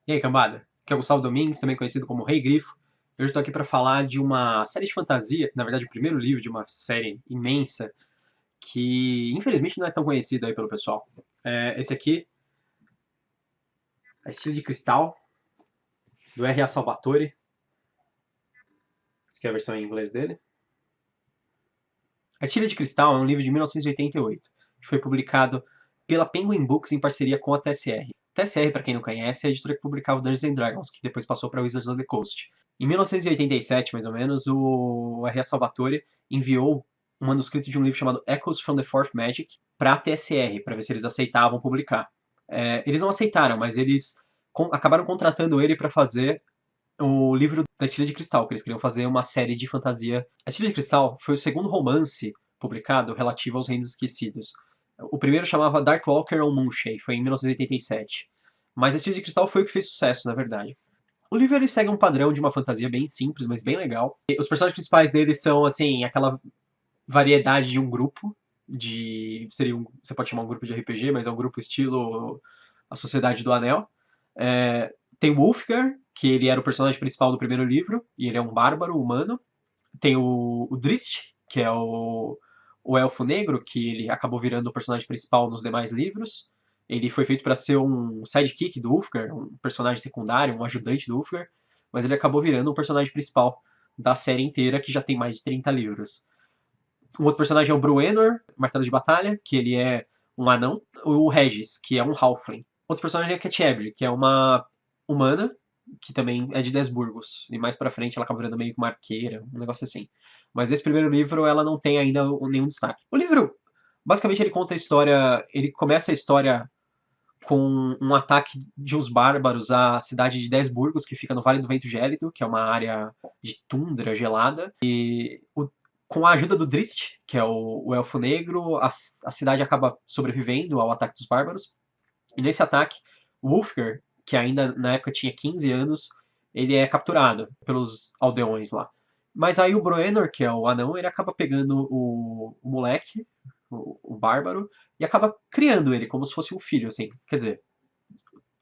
E aí, cambada? Aqui é o Gustavo Domingues, também conhecido como Rei Grifo. Hoje estou aqui para falar de uma série de fantasia, na verdade o primeiro livro de uma série imensa, que infelizmente não é tão conhecida aí pelo pessoal. Esse aqui, A Estilha de Cristal, do R.A. Salvatore. Essa aqui é a versão em inglês dele. A Estilha de Cristal é um livro de 1988, que foi publicado pela Penguin Books em parceria com a TSR. TSR, para quem não conhece, é a editora que publicava Dungeons and Dragons, que depois passou para Wizards of the Coast. Em 1987, mais ou menos, o R.A. Salvatore enviou um manuscrito de um livro chamado Echoes from the Fourth Magic para a TSR, para ver se eles aceitavam publicar. Eles não aceitaram, mas eles acabaram contratando ele para fazer o livro da Estilha de Cristal, que eles queriam fazer uma série de fantasia. A Estilha de Cristal foi o segundo romance publicado relativo aos Reinos Esquecidos. O primeiro chamava Darkwalker on Moonshade, foi em 1987. Mas a Estilha de Cristal foi o que fez sucesso, na verdade. O livro ele segue um padrão de uma fantasia bem simples, mas bem legal. E os personagens principais dele são, assim, aquela variedade de um grupo, você pode chamar um grupo de RPG, mas é um grupo estilo A Sociedade do Anel. Tem o Ulfgar, que ele era o personagem principal do primeiro livro, e ele é um bárbaro humano. Tem o Drist, que é o elfo negro, que ele acabou virando o personagem principal nos demais livros. Ele foi feito para ser um sidekick do Ulfgar, um personagem secundário, um ajudante do Ulfgar, mas ele acabou virando o personagem principal da série inteira, que já tem mais de 30 livros. Um outro personagem é o Bruenor, Martelo de Batalha, que ele é um anão. O Regis, que é um halfling. Outro personagem é a Catiebri, que é uma humana, que também é de Desburgos. E mais pra frente ela acaba virando meio que uma arqueira, um negócio assim. Mas nesse primeiro livro ela não tem ainda nenhum destaque. O livro, basicamente, ele conta a história. Ele começa a história com um ataque de uns bárbaros à cidade de Desburgos, que fica no Vale do Vento Gélido, que é uma área de tundra gelada. Com a ajuda do Drist, que é o elfo negro, a cidade acaba sobrevivendo ao ataque dos bárbaros. E nesse ataque, o Ulfgar, que ainda na época tinha 15 anos, ele é capturado pelos aldeões lá. Mas aí o Bruenor, que é o anão, ele acaba pegando o moleque, o bárbaro, e acaba criando ele como se fosse um filho, assim. Quer dizer,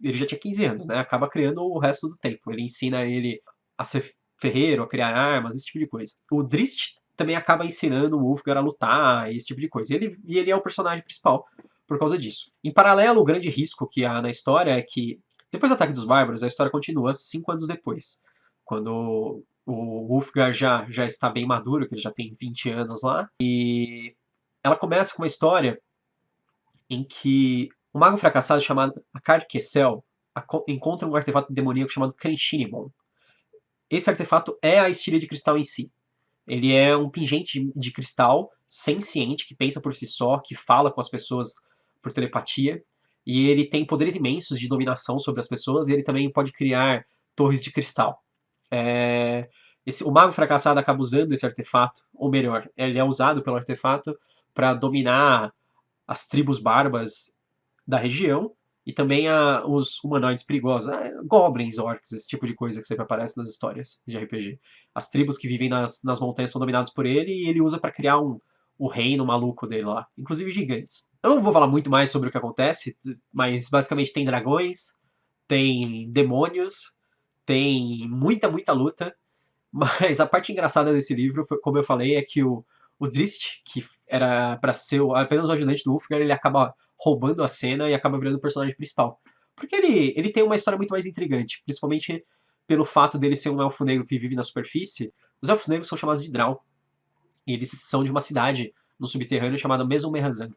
ele já tinha 15 anos, né? Acaba criando o resto do tempo. Ele ensina ele a ser ferreiro, a criar armas, esse tipo de coisa. O Drist também acaba ensinando o Ulfgar a lutar, esse tipo de coisa. E ele é o personagem principal por causa disso. Em paralelo, o grande risco que há na história é que, depois do Ataque dos Bárbaros, a história continua 5 anos depois. Quando o Ulfgar já está bem maduro, que ele já tem 20 anos lá. E ela começa com uma história em que um mago fracassado chamado Akar Kessel encontra um artefato demoníaco chamado Crentinimon. Esse artefato é a estilha de cristal em si. Ele é um pingente de cristal senciente, que pensa por si só, que fala com as pessoas por telepatia, e ele tem poderes imensos de dominação sobre as pessoas, e ele também pode criar torres de cristal. O mago fracassado acaba usando esse artefato, ou melhor, ele é usado pelo artefato para dominar as tribos bárbaras da região e também os humanoides perigosos, goblins, orcs, esse tipo de coisa que sempre aparece nas histórias de RPG. As tribos que vivem nas montanhas são dominadas por ele e ele usa para criar o reino maluco dele lá, inclusive gigantes. Eu não vou falar muito mais sobre o que acontece, mas basicamente tem dragões, tem demônios, tem muita luta, mas a parte engraçada desse livro, como eu falei, é que o Drist, que era para ser apenas o ajudante do Ulfgar, ele acaba roubando a cena e acaba virando o personagem principal. Porque ele tem uma história muito mais intrigante, principalmente pelo fato dele ser um elfo negro que vive na superfície. Os elfos negros são chamados de Drow, e eles são de uma cidade no subterrâneo chamada Mesomehazan.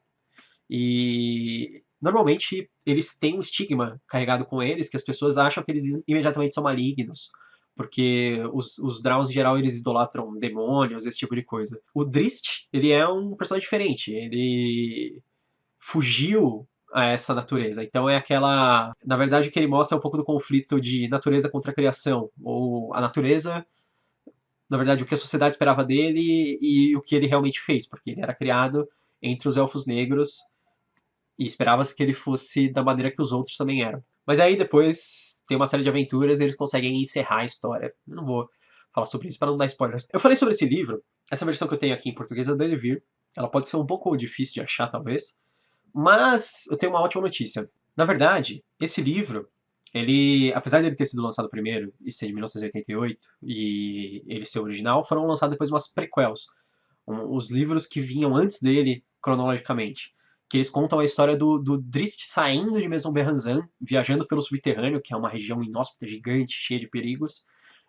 E normalmente eles têm um estigma carregado com eles, que as pessoas acham que eles imediatamente são malignos, porque os Drows em geral eles idolatram demônios, esse tipo de coisa. O Drist, ele é um personagem diferente, ele fugiu a essa natureza. Então é aquela, na verdade o que ele mostra é um pouco do conflito de natureza contra a criação, ou a natureza, na verdade o que a sociedade esperava dele e o que ele realmente fez, porque ele era criado entre os elfos negros e esperava-se que ele fosse da maneira que os outros também eram. Mas aí depois tem uma série de aventuras e eles conseguem encerrar a história. Eu não vou falar sobre isso para não dar spoilers. Eu falei sobre esse livro, essa versão que eu tenho aqui em português é da Elevir. Ela pode ser um pouco difícil de achar, talvez, mas eu tenho uma ótima notícia. Na verdade, esse livro Ele, apesar de ele ter sido lançado primeiro e ser de 1988 e ele ser original, foram lançados depois umas prequels, os livros que vinham antes dele cronologicamente, que eles contam a história do Drizzt saindo de Maison Berranzan, viajando pelo subterrâneo, que é uma região inóspita, gigante, cheia de perigos,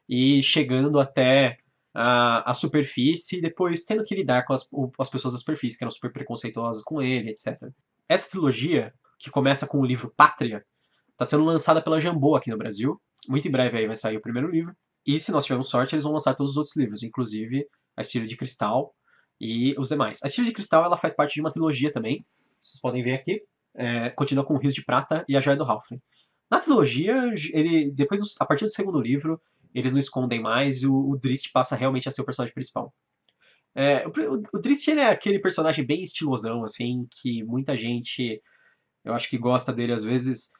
e chegando até a superfície, e depois tendo que lidar com as pessoas da superfície, que eram super preconceituosas com ele, etc. Essa trilogia, que começa com o livro Pátria, está sendo lançada pela Jambô aqui no Brasil. Muito em breve aí vai sair o primeiro livro. E se nós tivermos sorte, eles vão lançar todos os outros livros, inclusive A Estirpe de Cristal e os demais. A Estirpe de Cristal ela faz parte de uma trilogia também. Vocês podem ver aqui. Continua com o Rios de Prata e A Joia do Halfling. Na trilogia, ele depois a partir do segundo livro, eles não escondem mais e o Drizzt passa realmente a ser o personagem principal. O Drizzt ele é aquele personagem bem estilosão, assim, que muita gente, eu acho que gosta dele às vezes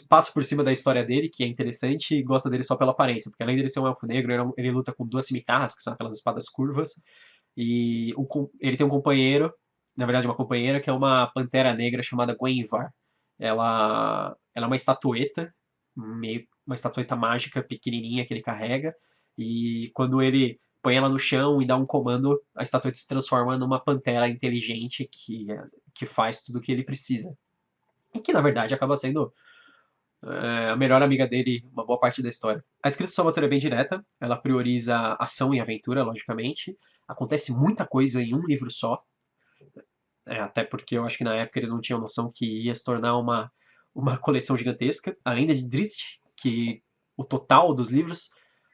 passa por cima da história dele, que é interessante, e gosta dele só pela aparência, porque além dele ser um elfo negro, ele luta com duas cimitarras, que são aquelas espadas curvas, e ele tem um companheiro, na verdade uma companheira, que é uma pantera negra chamada Gwenvar. Ela é uma estatueta, uma estatueta mágica pequenininha que ele carrega, e quando ele põe ela no chão e dá um comando, a estatueta se transforma numa pantera inteligente que faz tudo o que ele precisa. E que, na verdade, acaba sendo a melhor amiga dele uma boa parte da história. A escrita do Salvatore é bem direta, ela prioriza ação e aventura, logicamente. Acontece muita coisa em um livro só, até porque eu acho que na época eles não tinham noção que ia se tornar uma coleção gigantesca. Além de Drizzt, que o total dos livros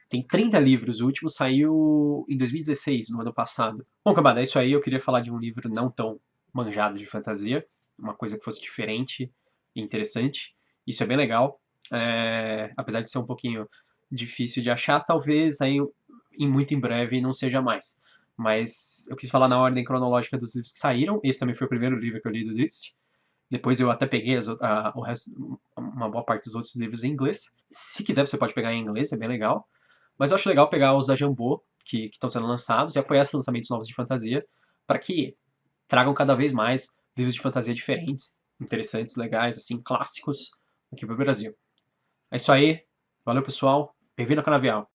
tem 30 livros, o último saiu em 2016, no ano passado. Bom, cambada, é isso aí. Eu queria falar de um livro não tão manjado de fantasia, uma coisa que fosse diferente e interessante. Isso é bem legal, apesar de ser um pouquinho difícil de achar, talvez aí muito em breve não seja mais. Mas eu quis falar na ordem cronológica dos livros que saíram. Esse também foi o primeiro livro que eu li do Drizzt. Depois eu até peguei o resto, uma boa parte dos outros livros em inglês. Se quiser, você pode pegar em inglês, é bem legal. Mas eu acho legal pegar os da Jambô, que estão sendo lançados, e apoiar esses lançamentos novos de fantasia, para que tragam cada vez mais livros de fantasia diferentes, interessantes, legais, assim, clássicos, aqui para o Brasil. É isso aí. Valeu, pessoal. Bem-vindo ao Canavial.